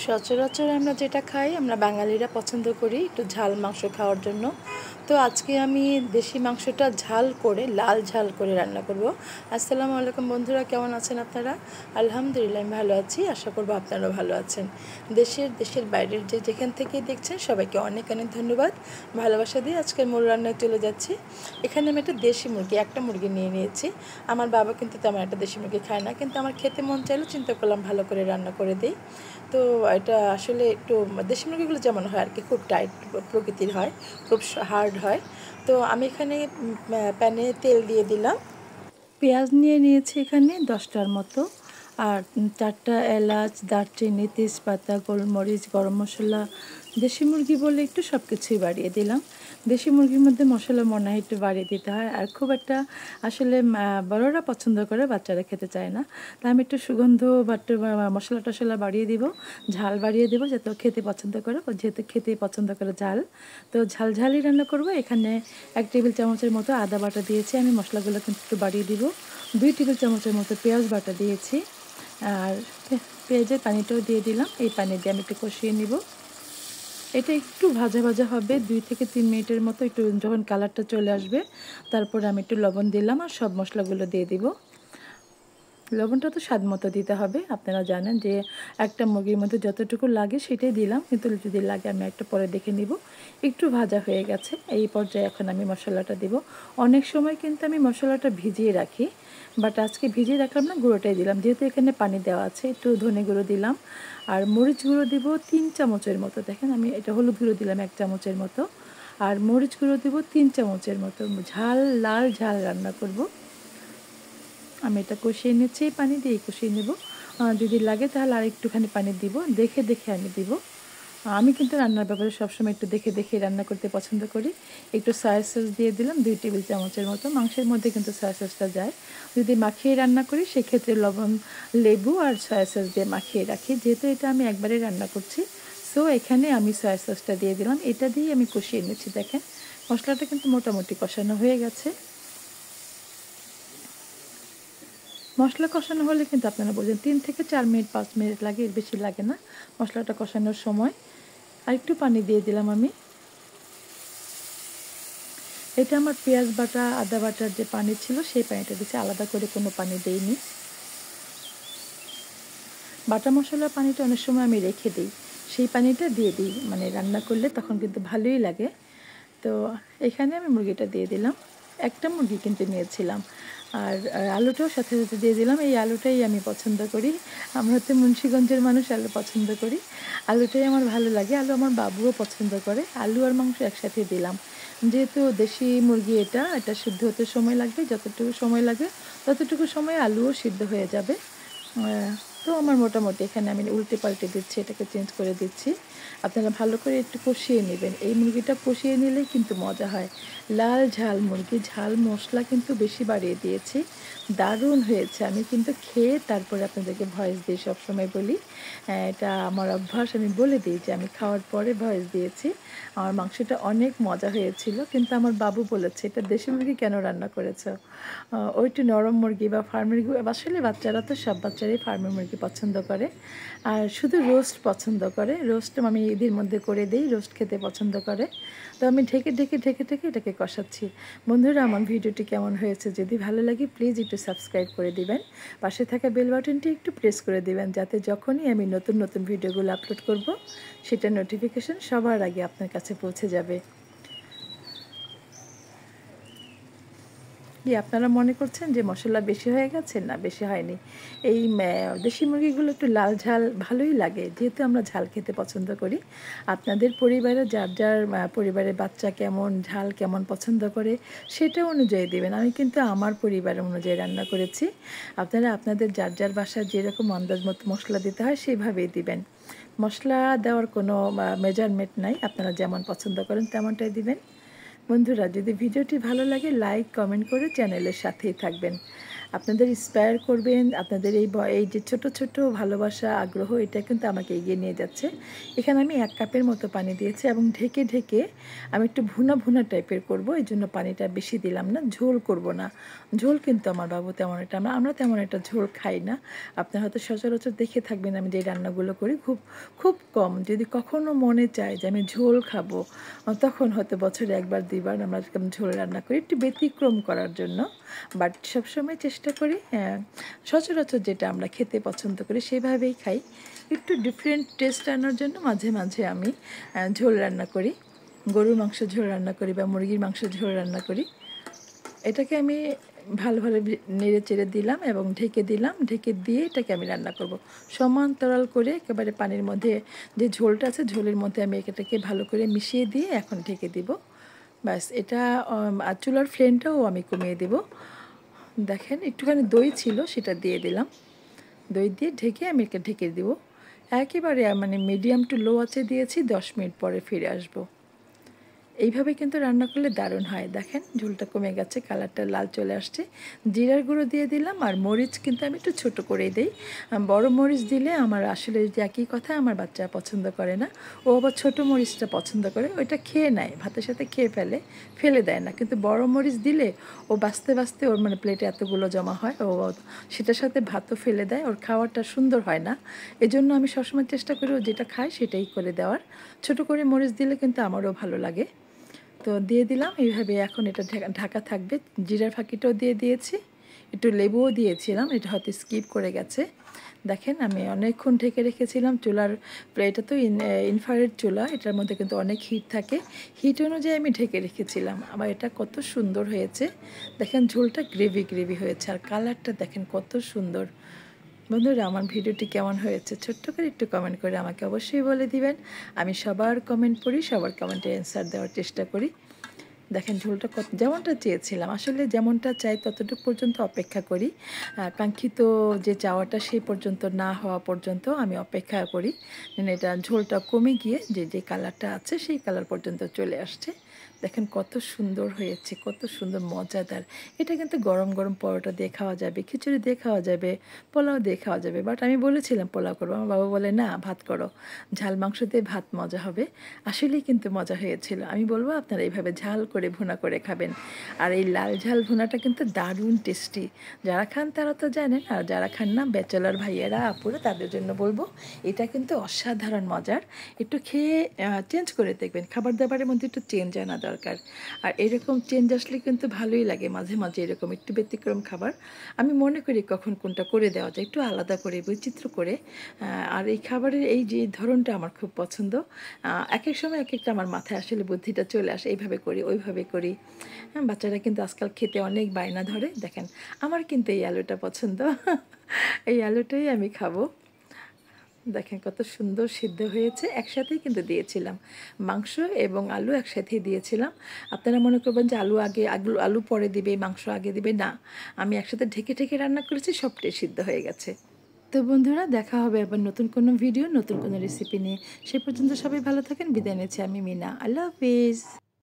সচরাচর আমরা যেটা খাই আমরা বাঙালিরা পছন্দ করি একটু ঝাল মাংস খাওয়ার জন্য। তো আজকে আমি দেশি মাংসটা ঝাল করে লাল ঝাল করে রান্না করব। আসসালামু আলাইকুম বন্ধুরা, কেমন আছেন আপনারা? আলহামদুলিল্লাহ আমি ভালো আছি, আশা করব আপনারাও ভালো আছেন। দেশের বাইরের যেখান থেকেই দেখছেন সবাইকে অনেক অনেক ধন্যবাদ, ভালোবাসা দিয়ে আজকের মূল রান্নায় চলে যাচ্ছি। এখানে আমি একটা দেশি মুরগি, একটা মুরগি নিয়ে নিয়েছি। আমার বাবা কিন্তু তেমন একটা দেশি মুরগি খায় না, কিন্তু আমার খেতে মন চাইলো, চিন্তা করলাম ভালো করে রান্না করে দিই। তো এটা আসলে একটু দেশি মুরগিগুলো যেমন হয় আর কি, খুব টাইট প্রকৃতির হয়, খুব হার্ড হয়। তো আমি এখানে প্যানে তেল দিয়ে দিলাম, পেঁয়াজ নিয়ে নিয়েছি এখানে 10টার মতো, আর 4টা এলাচ, দারচিনি, তেজপাতা, গোলমরিচ, গরম মশলা। দেশি মুরগি বলে একটু সব কিছুই বাড়িয়ে দিলাম। দেশি মুরগির মধ্যে মশলা মনে হয় একটু বাড়িয়ে দিতে হয়, আর খুব একটা আসলে বড়রা পছন্দ করে, বাচ্চারা খেতে চায় না। তাই আমি একটু সুগন্ধ বা একটু মশলা টশলা বাড়িয়ে দিব, ঝাল বাড়িয়ে দেবো যাতে খেতে পছন্দ করে, যেহেতু খেতে পছন্দ করে ঝাল। তো ঝালঝালই রান্না করব। এখানে 1 টেবিল চামচের মতো আদা বাটা দিয়েছি আমি, মশলাগুলো কিন্তু একটু বাড়িয়ে দিব। 2 টেবিল চামচের মতো পেঁয়াজ বাটা দিয়েছি, আর পেঁয়াজের পানিটাও দিয়ে দিলাম। এই পানি দিয়ে আমি একটু কষিয়ে নিব। এটা একটু ভাজা ভাজা হবে 2 থেকে 3 মিনিটের মতো। একটু যখন কালারটা চলে আসবে তারপরে আমি একটু লবণ দিলাম আর সব মশলাগুলো দিয়ে দিব। লবণটা তো স্বাদ মতো দিতে হবে, আপনারা জানেন যে একটা মুরগির মধ্যে যতটুকু লাগে সেটাই দিলাম, কিন্তু যদি লাগে আমি একটা পরে দেখে নিব। একটু ভাজা হয়ে গেছে, এই পর্যায়ে এখন আমি মশলাটা দিব। অনেক সময় কিন্তু আমি মশলাটা ভিজিয়ে রাখি, বাট আজকে ভিজিয়ে রাখলাম না, গুঁড়োটাই দিলাম, যেহেতু এখানে পানি দেওয়া আছে। একটু ধনে গুঁড়ো দিলাম, আর মরিচ গুঁড়ো দিব 3 চামচের মতো। দেখেন আমি এটা হলুদ গুঁড়ো দিলাম 1 চামচের মতো, আর মরিচ গুঁড়ো দিব 3 চামচের মতো। ঝাল, লাল ঝাল রান্না করব। আমি এটা কষিয়ে নিচ্ছি, পানি দিয়ে কষিয়ে নেব। যদি লাগে তাহলে আর একটুখানি পানি দিব, দেখে দেখে আমি দিব। আমি কিন্তু রান্নার ব্যাপারে সবসময় একটু দেখে দেখে রান্না করতে পছন্দ করি। একটু সয়া সস দিয়ে দিলাম 2 টেবিল চামচের মতো। মাংসের মধ্যে কিন্তু সয়া সসটা যায়। যদি মাখিয়ে রান্না করি সেক্ষেত্রে লবণ, লেবু আর সয়া সস দিয়ে মাখিয়ে রাখি, যেহেতু এটা আমি একবারে রান্না করছি। সো এখানে আমি সয়া সসটা দিয়ে দিলাম, এটা দিয়ে আমি কষিয়ে নিচ্ছি। দেখেন মশলাটা কিন্তু মোটামুটি কষানো হয়ে গেছে। মশলা কষানো হলে কিন্তু আপনারা বলছেন 3 থেকে 4 মিনিট, 5 মিনিট লাগে, এর বেশি লাগে না মশলাটা কষানোর সময়। আর একটু পানি দিয়ে দিলাম আমি। এটা আমার পেঁয়াজ বাটা, আদা বাটার যে পানি ছিল সেই পানিটা দিচ্ছি, আলাদা করে কোনো পানি দেইনি। বাটা মশলার পানিটা অনেক সময় আমি রেখে দিই, সেই পানিটা দিয়ে দিই, মানে রান্না করলে তখন কিন্তু ভালোই লাগে। তো এখানে আমি মুরগিটা দিয়ে দিলাম, একটা মুরগি কিন্তু নিয়েছিলাম। আর আলুটাও সাথে সাথে দিয়ে দিলাম, এই আলুটাই আমি পছন্দ করি। আমরা তো মুন্সিগঞ্জের মানুষ, আলু পছন্দ করি, আলুটাই আমার ভালো লাগে। আলু আমার বাবুও পছন্দ করে। আলু আর মাংস একসাথে দিলাম, যেহেতু দেশি মুরগি এটা সিদ্ধ হতে সময় লাগবে, যতটুকু সময় লাগে ততটুকু সময় আলুও সিদ্ধ হয়ে যাবে। তো আমার মোটামুটি এখানে আমি উল্টে পাল্টে দিচ্ছি, এটাকে চেঞ্জ করে দিচ্ছি। আপনারা ভালো করে একটু কষিয়ে নেবেন, এই মুরগিটা কষিয়ে নিলেই কিন্তু মজা হয়। লাল ঝাল মুরগি, ঝাল মশলা কিন্তু বেশি বাড়িয়ে দিয়েছি, দারুণ হয়েছে। আমি কিন্তু খেয়ে তারপরে আপনাদেরকে ভয়েস দিয়ে সবসময় বলি, এটা আমার অভ্যাস, আমি বলে দিই যে আমি খাওয়ার পরে ভয়েস দিয়েছি। আমার মাংসটা অনেক মজা হয়েছিল, কিন্তু আমার বাবু বলেছে এটা দেশি মুরগি কেন রান্না করেছো। ওইটু নরম মুরগি বা ফার্মের, আসলে বাচ্চারা তো সব বাচ্চারাই ফার্মের মুরগি পছন্দ করে, আর শুধু রোস্ট পছন্দ করে। রোস্ট আমি ঈদের মধ্যে করে দিই, রোস্ট খেতে পছন্দ করে। তো আমি ঢেকে ঢেকে ঢেকে ঢেকে এটাকে কষাচ্ছি। বন্ধুরা, আমার ভিডিওটি কেমন হয়েছে যদি ভালো লাগে প্লিজ একটু সাবস্ক্রাইব করে দিবেন, পাশে থাকা বেল বাটনটি একটু প্রেস করে দিবেন, যাতে যখনই আমি নতুন নতুন ভিডিওগুলো আপলোড করব সেটা নোটিফিকেশন সবার আগে আপনার কাছে পৌঁছে যাবে। কি আপনারা মনে করছেন যে মশলা বেশি হয়ে গেছে? না, বেশি হয়নি। এই দেশি মুরগিগুলো একটু লাল ঝাল ভালোই লাগে, যেহেতু আমরা ঝাল খেতে পছন্দ করি। আপনাদের পরিবারে যার যার পরিবারের বাচ্চা কেমন ঝাল কেমন পছন্দ করে সেটা অনুযায়ী দেবেন। আমি কিন্তু আমার পরিবারের অনুযায়ী রান্না করেছি, আপনারা আপনাদের যার যার বাসায় যেরকম আন্দাজ মতো মশলা দিতে হয় সেভাবেই দিবেন। মশলা দেওয়ার কোনো মেজারমেন্ট নাই, আপনারা যেমন পছন্দ করেন তেমনটাই দিবেন। বন্ধুরা, যদি ভিডিওটি ভালো লাগে লাইক কমেন্ট করে চ্যানেলের সাথেই থাকবেন। আপনাদের ইন্সপায়ার করবেন। আপনাদের এই যে ছোট ছোট ভালোবাসা, আগ্রহ, এটা কিন্তু আমাকে এগিয়ে নিয়ে যাচ্ছে। এখানে আমি 1 কাপের মতো পানি দিয়েছি এবং ঢেকে ঢেকে আমি একটু ভুনা ভুনা টাইপের করব। এই জন্য পানিটা বেশি দিলাম না, ঝোল করব না। ঝোল কিন্তু আমার বাবু তেমন একটা, আমরা তেমন একটা ঝোল খাই না। আপনারা হয়তো সচরাচর দেখে থাকবেন আমি যে রান্নাগুলো করি খুব খুব কম। যদি কখনো মনে চায় যে আমি ঝোল খাবো, তখন হয়তো বছরে 1বার 2বার আমরা ঝোল রান্না করি, একটু ব্যতিক্রম করার জন্য। বাট সবসময় চেষ্টা করি সচরাচর যেটা আমরা খেতে পছন্দ করি সেভাবেই খাই। একটু ডিফারেন্ট টেস্ট আনার জন্য মাঝে মাঝে আমি ঝোল রান্না করি, গরুর মাংস ঝোল রান্না করি বা মুরগির মাংস ঝোল রান্না করি। এটাকে আমি ভালো নেড়ে চেড়ে দিলাম এবং ঢেকে দিলাম। ঢেকে দিয়ে এটাকে আমি রান্না করব সমান্তরাল করে। একেবারে পানির মধ্যে যে ঝোলটা আছে, ঝোলের মধ্যে আমি এটাকে ভালো করে মিশিয়ে দিয়ে এখন ঢেকে দিব। ব্যাস, এটা আর চুলার ফ্লেমটাও আমি কমিয়ে দেব। দেখেন একটুখানি দই ছিল, সেটা দিয়ে দিলাম। দই দিয়ে ঢেকে আমি এটা ঢেকে দেবো। একেবারে মানে মিডিয়াম টু লো আঁচে দিয়েছি। 10 মিনিট পরে ফিরে আসবো। এইভাবে কিন্তু রান্না করলে দারুণ হয়। দেখেন ঝোলটা কমে গেছে, কালারটা লাল চলে আসছে। জিরার গুঁড়ো দিয়ে দিলাম। আর মরিচ কিন্তু আমি একটু ছোটো করেই দিই। বড় মরিচ দিলে আমার আসলে যে একই কথা, আমার বাচ্চা পছন্দ করে না। ও আবার ছোটো মরিচটা পছন্দ করে, ওইটা খেয়ে নেয়, ভাতের সাথে খেয়ে ফেলে দেয় না। কিন্তু বড় মরিচ দিলে ও বাঁচতে বাঁচতে ওর মানে প্লেটে এতগুলো জমা হয়, ও সেটার সাথে ভাতও ফেলে দেয়, ওর খাওয়াটা সুন্দর হয় না। এজন্য আমি সবসময় চেষ্টা করি ও যেটা খায় সেটাই করে দেওয়ার। ছোটো করে মরিচ দিলে কিন্তু আমারও ভালো লাগে। তো দিয়ে দিলাম এইভাবে। এখন এটা ঢাকা থাকবে। জিরার ফাঁকিটাও দিয়ে দিয়েছি, একটু লেবুও দিয়েছিলাম, এটা হয়তো স্কিপ করে গেছে। দেখেন আমি অনেকক্ষণ ঢেকে রেখেছিলাম। চুলার এটা তো ইনফ্রারেড চুলা, এটার মধ্যে কিন্তু অনেক হিট থাকে। হিট অনুযায়ী আমি ঢেকে রেখেছিলাম। আবার এটা কত সুন্দর হয়েছে দেখেন, ঝোলটা গ্রেভি গ্রেভি হয়েছে আর কালারটা দেখেন কত সুন্দর। বন্ধুরা, আমার ভিডিওটি কেমন হয়েছে ছোট্ট করে একটু কমেন্ট করে আমাকে অবশ্যই বলে দিবেন। আমি সবার কমেন্ট পড়ি, সবার কমেন্টে অ্যান্সার দেওয়ার চেষ্টা করি। দেখেন ঝোলটা যেমনটা চেয়েছিলাম, আসলে যেমনটা চাই ততটুকু পর্যন্ত অপেক্ষা করি। কাঙ্ক্ষিত যে চাওয়াটা সেই পর্যন্ত না হওয়া পর্যন্ত আমি অপেক্ষা করি। মানে এটা ঝোলটা কমে গিয়ে যে কালারটা আছে সেই কালার পর্যন্ত চলে আসছে। দেখেন কত সুন্দর হয়েছে, কত সুন্দর মজাদার। এটা কিন্তু গরম গরম পরোটা দিয়ে খাওয়া যাবে, খিচুড়ি দিয়ে খাওয়া যাবে, পোলাও দিয়ে খাওয়া যাবে। বাট আমি বলেছিলাম পোলাও করবো, আমার বাবা বলে না, ভাত করো, ঝাল মাংস দিয়ে ভাত মজা হবে। আসলেই কিন্তু মজা হয়েছিল। আমি বলবো আপনারা এইভাবে ঝাল করে ভুনা করে খাবেন। আর এই লাল ঝাল ভুনাটা কিন্তু দারুণ টেস্টি। যারা খান তারা তো জানেন, আর যারা খান না, ব্যাচেলর ভাইয়েরা আপুরা, তাদের জন্য বলবো এটা কিন্তু অসাধারণ মজার। একটু খেয়ে চেঞ্জ করে দেখবেন, খাবার দাবারের মধ্যে একটু চেঞ্জ আনা দরকার। আর এরকম চেঞ্জ আসলে কিন্তু ভালোই লাগে মাঝে মাঝে, এরকম একটু ব্যতিক্রম খাবার। আমি মনে করি কখন কোনটা করে দেওয়া যায়, একটু আলাদা করে, বৈচিত্র্য করে। আর এই খাবারের এই যে ধরনটা আমার খুব পছন্দ। এক এক সময় এক একটা আমার মাথায় আসলে বুদ্ধিটা চলে আসে, এইভাবে করি ওইভাবে করি। হ্যাঁ, বাচ্চারা কিন্তু আজকাল খেতে অনেক বায়না ধরে। দেখেন আমার কিন্তু এই আলুটা পছন্দ, এই আলুটাই আমি খাবো। দেখেন কত সুন্দর সিদ্ধ হয়েছে। একসাথেই কিন্তু দিয়েছিলাম, মাংস এবং আলু একসাথেই দিয়েছিলাম। আপনারা মনে করবেন যে আলু আগে, আলু পরে দিবে, মাংস আগে দিবে, না, আমি একসাথে ঢেকে ঢেকে রান্না করেছি, সবটাই সিদ্ধ হয়ে গেছে। তো বন্ধুরা, দেখা হবে আবার নতুন কোনো ভিডিও, নতুন কোনো রেসিপি নিয়ে। সে পর্যন্ত সবাই ভালো থাকেন। বিদায় নিচ্ছি আমি, মিনা। আল্লাহ হাফিজ।